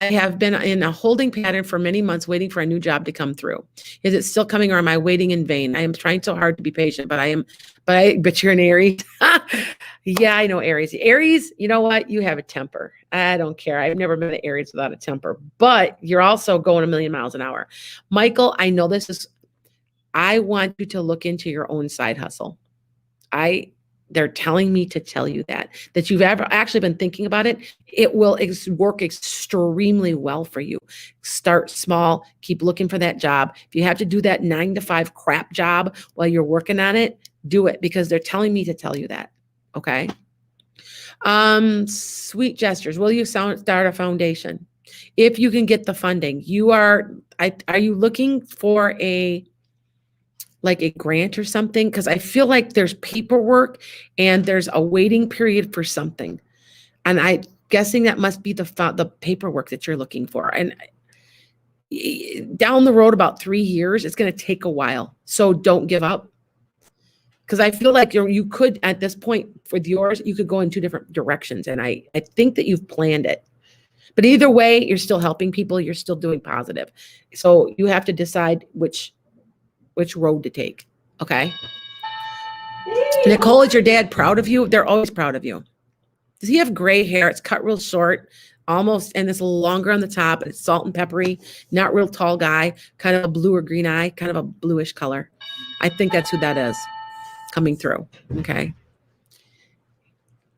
I have been in a holding pattern for many months waiting for a new job to come through. Is it still coming, or am I waiting in vain? I am trying so hard to be patient, but you're an Aries. Yeah, I know Aries. Aries, you know what? You have a temper. I don't care. I've never met an Aries without a temper, but you're also going 1,000,000 miles an hour. Michael, I know I want you to look into your own side hustle. They're telling me to tell you that you've ever actually been thinking about it. It will work extremely well for you. Start small, keep looking for that job. If you have to do that 9 to 5 crap job while you're working on it, do it, because they're telling me to tell you that. Okay. Sweet gestures. Will you start a foundation? If you can get the funding, are you looking for a grant or something? Because I feel like there's paperwork and there's a waiting period for something. And I'm guessing that must be the paperwork that you're looking for. And down the road, about 3 years, it's going to take a while. So don't give up. Because I feel like you could, at this point, with yours, you could go in 2 different directions. And I think that you've planned it. But either way, you're still helping people. You're still doing positive. So you have to decide which road to take. Okay. Nicole, is your dad proud of you? They're always proud of you. Does he have gray hair? It's cut real short, almost, and it's a little longer on the top. It's salt and peppery, not real tall guy, kind of a blue or green eye, kind of a bluish color. I think that's who that is coming through. Okay.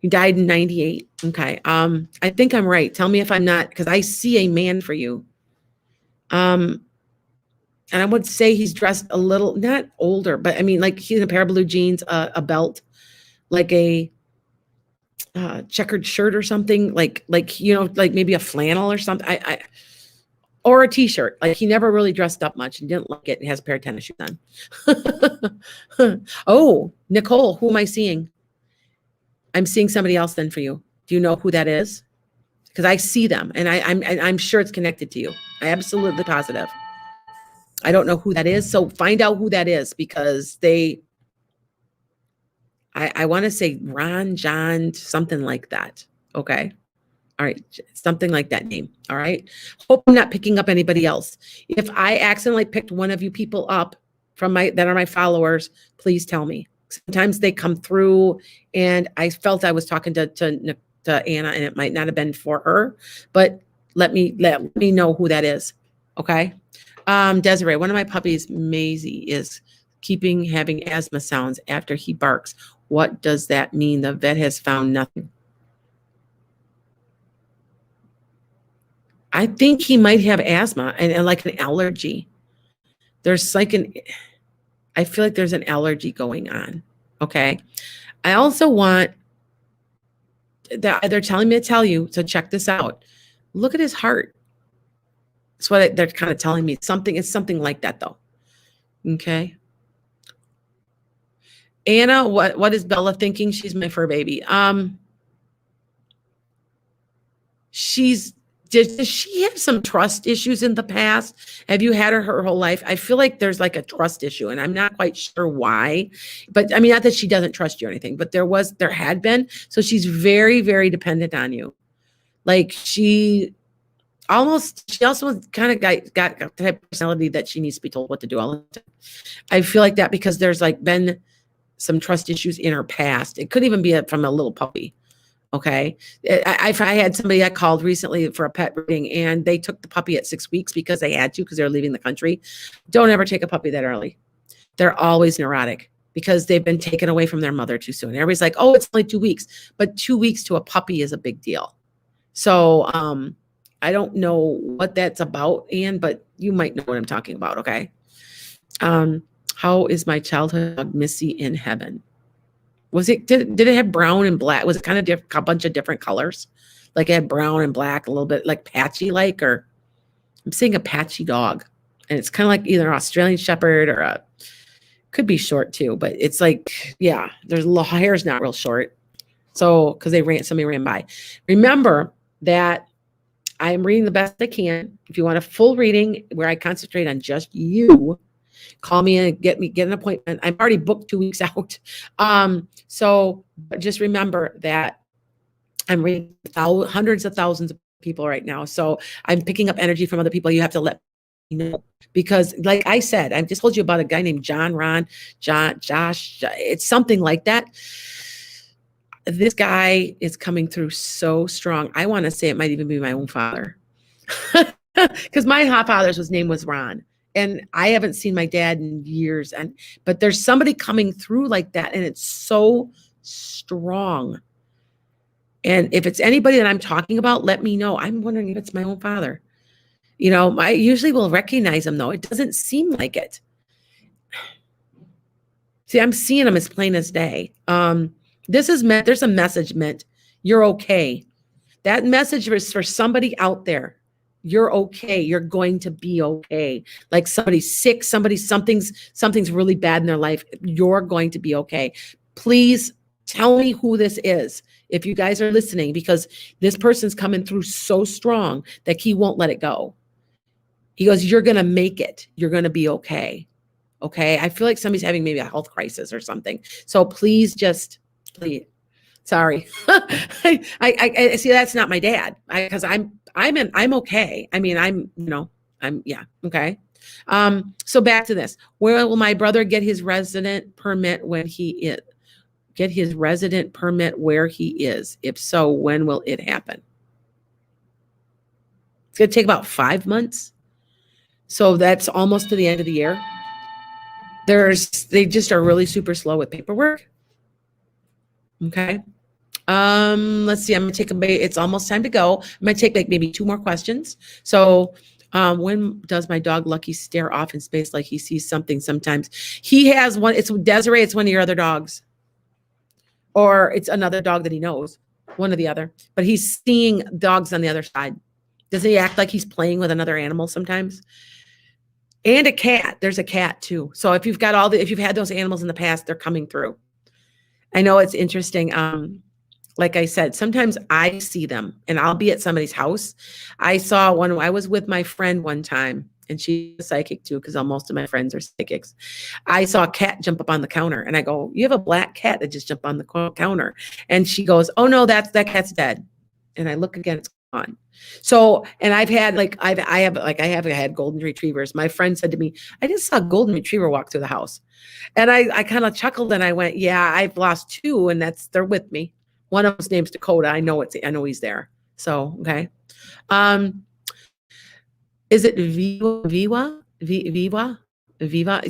He died in 98. Okay. I think I'm right. Tell me if I'm not, because I see a man for you. And I would say he's dressed a little, not older, but I mean, like he's in a pair of blue jeans, a belt, like a checkered shirt or something, like like maybe a flannel or something. Or a t-shirt. Like he never really dressed up much and didn't like it. He has a pair of tennis shoes on. Oh, Nicole, who am I seeing? I'm seeing somebody else then for you. Do you know who that is? Because I see them and I'm sure it's connected to you. I absolutely positive. I don't know who that is. So find out who that is because I want to say Ron, John, something like that. Okay. All right. Something like that name. All right. Hope I'm not picking up anybody else. If I accidentally picked one of you people up from that are my followers, please tell me. Sometimes they come through and I felt I was talking to Anna and it might not have been for her, but let me know who that is. Okay. Desiree, one of my puppies, Maisie, is having asthma sounds after he barks. What does that mean? The vet has found nothing. I think he might have asthma and like an allergy. There's like I feel like there's an allergy going on. Okay. I also want that they're telling me to tell you, so check this out. Look at his heart. That's what they're kind of telling me. It's something like that though. Okay. Anna, what is Bella thinking? She's my fur baby. Does she have some trust issues in the past? Have you had her whole life? I feel like there's like a trust issue and I'm not quite sure why, but I mean, not that she doesn't trust you or anything, but there had been. So she's very, very dependent on you. Like she also kind of got the type of personality that she needs to be told what to do all the time. I feel like that because there's like been some trust issues in her past. It could even be from a little puppy. Okay. I had somebody that called recently for a pet reading and they took the puppy at 6 weeks because they had to, because they're leaving the country. Don't ever take a puppy that early. They're always neurotic because they've been taken away from their mother too soon. Everybody's like, oh, it's only 2 weeks, but 2 weeks to a puppy is a big deal. So, I don't know what that's about, Anne, but you might know what I'm talking about. Okay. How is my childhood dog Missy in heaven? Did it have brown and black? Was it kind of a bunch of different colors? Like it had brown and black, a little bit like patchy or I'm seeing a patchy dog. And it's kind of like either an Australian Shepherd or could be short too, but it's like, yeah, hair's not real short. So, because somebody ran by. Remember that I am reading the best I can. If you want a full reading where I concentrate on just you, call me and get an appointment. I'm already booked 2 weeks out. So just remember that I'm reading hundreds of thousands of people right now. So I'm picking up energy from other people. You have to let me know because like I said, I just told you about a guy named Josh. It's something like that. This guy is coming through so strong. I want to say it might even be my own father because my father's name was Ron. And I haven't seen my dad in years. But there's somebody coming through like that. And it's so strong. And if it's anybody that I'm talking about, let me know. I'm wondering if it's my own father. I usually will recognize him though. It doesn't seem like it. See, I'm seeing him as plain as day. There's a message meant you're okay. That message is for somebody out there. You're okay. You're going to be okay. Like somebody's sick, something's really bad in their life. You're going to be okay. Please tell me who this is if you guys are listening, because this person's coming through so strong that he won't let it go. He goes, you're going to make it. You're going to be okay. Okay. I feel like somebody's having maybe a health crisis or something. So please. Sorry. I see that's not my dad because I'm okay. I mean, yeah. Okay. So back to this. Where will my brother get his resident permit where he is? If so, when will it happen? It's going to take about 5 months. So that's almost to the end of the year. They just are really super slow with paperwork. Okay. Let's see. I'm going to take it's almost time to go. I'm going to take like maybe 2 more questions. So When does my dog Lucky stare off in space like he sees something sometimes? He has one. It's Desiree. It's one of your other dogs. Or it's another dog that he knows. One or the other. But he's seeing dogs on the other side. Does he act like he's playing with another animal sometimes? And a cat. There's a cat too. So if you've got if you've had those animals in the past, they're coming through. I know it's interesting. Like I said, sometimes I see them and I'll be at somebody's house. I saw one, I was with my friend one time and she's a psychic too, because most of my friends are psychics. I saw a cat jump up on the counter and I go, you have a black cat that just jumped on the counter. And she goes, oh no, that cat's dead. And I look again, it's gone. So, and I've had I have had golden retrievers. My friend said to me, I just saw a golden retriever walk through the house. And I kind of chuckled and I went, yeah, I've lost two and they're with me. One of them's name's Dakota. I know he's there. So, okay. Is it Viva?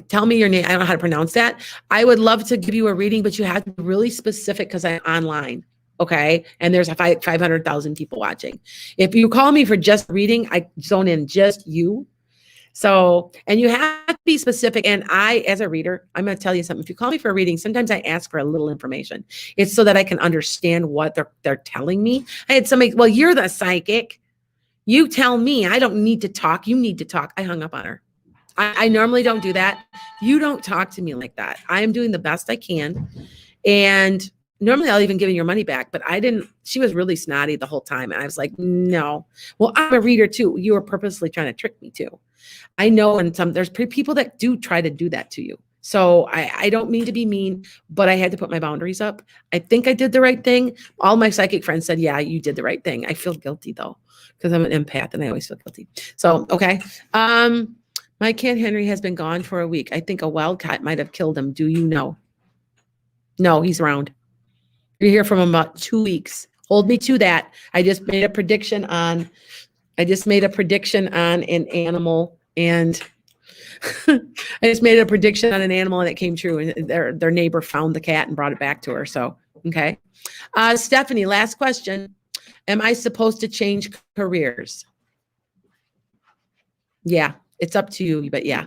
Tell me your name. I don't know how to pronounce that. I would love to give you a reading, but you have to be really specific because I'm online. Okay. And there's 500,000 people watching. If you call me for just reading, I zone in just you. So, and you have to be specific. And I, as a reader, I'm going to tell you something. If you call me for a reading, sometimes I ask for a little information. It's so that I can understand what they're telling me. I had somebody, well, you're the psychic. You tell me. I don't need to talk. You need to talk. I hung up on her. I normally don't do that. You don't talk to me like that. I am doing the best I can. And normally I'll even give you your money back, but she was really snotty the whole time. And I was like, no, well, I'm a reader too. You were purposely trying to trick me too. I know, and there's people that do try to do that to you. So I don't mean to be mean, but I had to put my boundaries up. I think I did the right thing. All my psychic friends said, yeah, you did the right thing. I feel guilty though, because I'm an empath and I always feel guilty. So, okay. My cat Henry has been gone for a week. I think a wildcat might have killed him. Do you know? No, he's around. You're here from about 2 weeks. Hold me to that. I just made a prediction on an animal, and I just made a prediction on an animal and it came true. And their neighbor found the cat and brought it back to her. So, okay. Stephanie, last question. Am I supposed to change careers? Yeah, it's up to you, but yeah,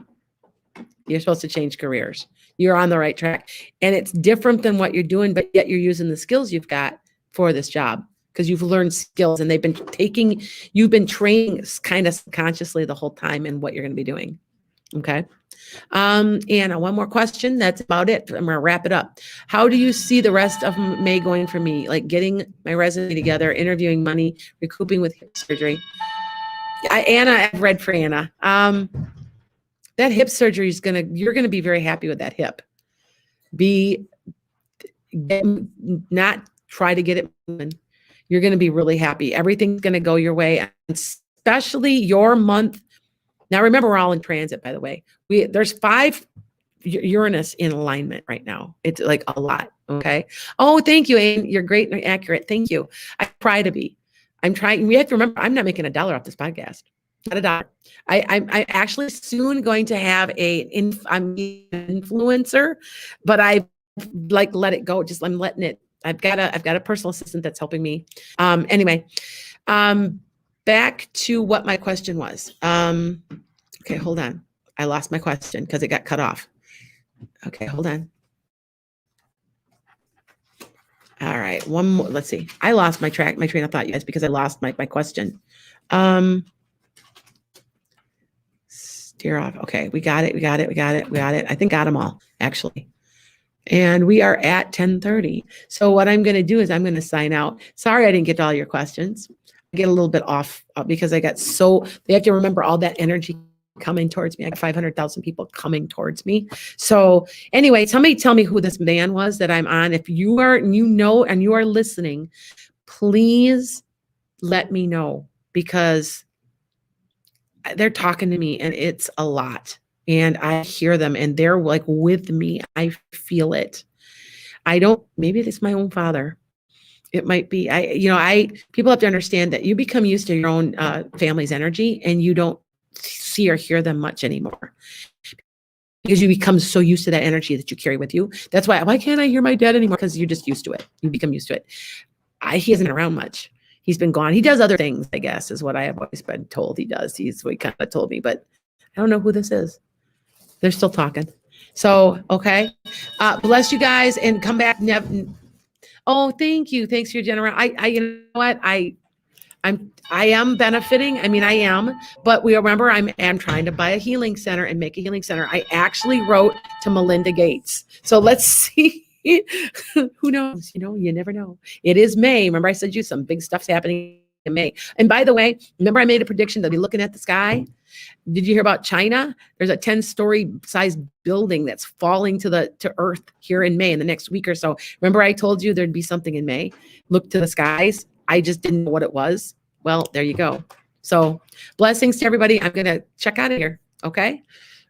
you're supposed to change careers. You're on the right track. And it's different than what you're doing, but yet you're using the skills you've got for this job because you've learned skills and you've been training kind of subconsciously the whole time in what you're going to be doing. Okay. And one more question. That's about it. I'm going to wrap it up. How do you see the rest of May going for me? Like getting my resume together, interviewing money, recouping with hip surgery. Anna, I've read for Anna. That hip surgery you're going to be very happy with that hip. Not try to get it moving. You're going to be really happy. Everything's going to go your way, especially your month. Now, remember, we're all in transit, by the way. There's 5 Uranus in alignment right now. It's like a lot. Okay. Oh, thank you, Anne. You're great and accurate. Thank you. I try to be. I'm trying. We have to remember, I'm not making $1 off this podcast. Not $1. I'm actually soon going to have I'm an influencer, but I let it go. I'm letting it. I've got a personal assistant that's helping me. Anyway, back to what my question was. Okay, hold on. I lost my question because it got cut off. Okay, hold on. All right, one more. Let's see. I lost my train of thought, you guys, because I lost my question. Steer off. Okay, we got it. I think got them all, actually. And we are at 10:30. So what I'm going to do is I'm going to sign out. Sorry, I didn't get to all your questions. I get a little bit off because they have to remember all that energy coming towards me. I got 500,000 people coming towards me. So anyway, tell me who this man was that I'm on. If you are, and you are listening, please let me know because they're talking to me and it's a lot. And I hear them and they're like with me. I feel it. Maybe it's my own father. It might be, people have to understand that you become used to your own family's energy and you don't see or hear them much anymore because you become so used to that energy that you carry with you. That's why can't I hear my dad anymore? Because you're just used to it. You become used to it. He isn't around much. He's been gone. He does other things, I guess, is what I have always been told he does. He's what he kind of told me, but I don't know who this is. They're still talking. So, okay. Bless you guys and come back. Oh, thank you. Thanks for your generosity. You know what? I am benefiting. I mean, I am, but we remember I'm trying to buy a healing center and make a healing center. I actually wrote to Melinda Gates. So let's see. Who knows? You know, you never know. It is May. Remember I said you some big stuff's happening in May. And by the way, remember I made a prediction to be looking at the sky. Did you hear about China? There's a 10-story size building that's falling to Earth here in May in the next week or so. Remember I told you there'd be something in May? Look to the skies. I just didn't know what it was. Well, there you go. So blessings to everybody. I'm going to check out of here. Okay.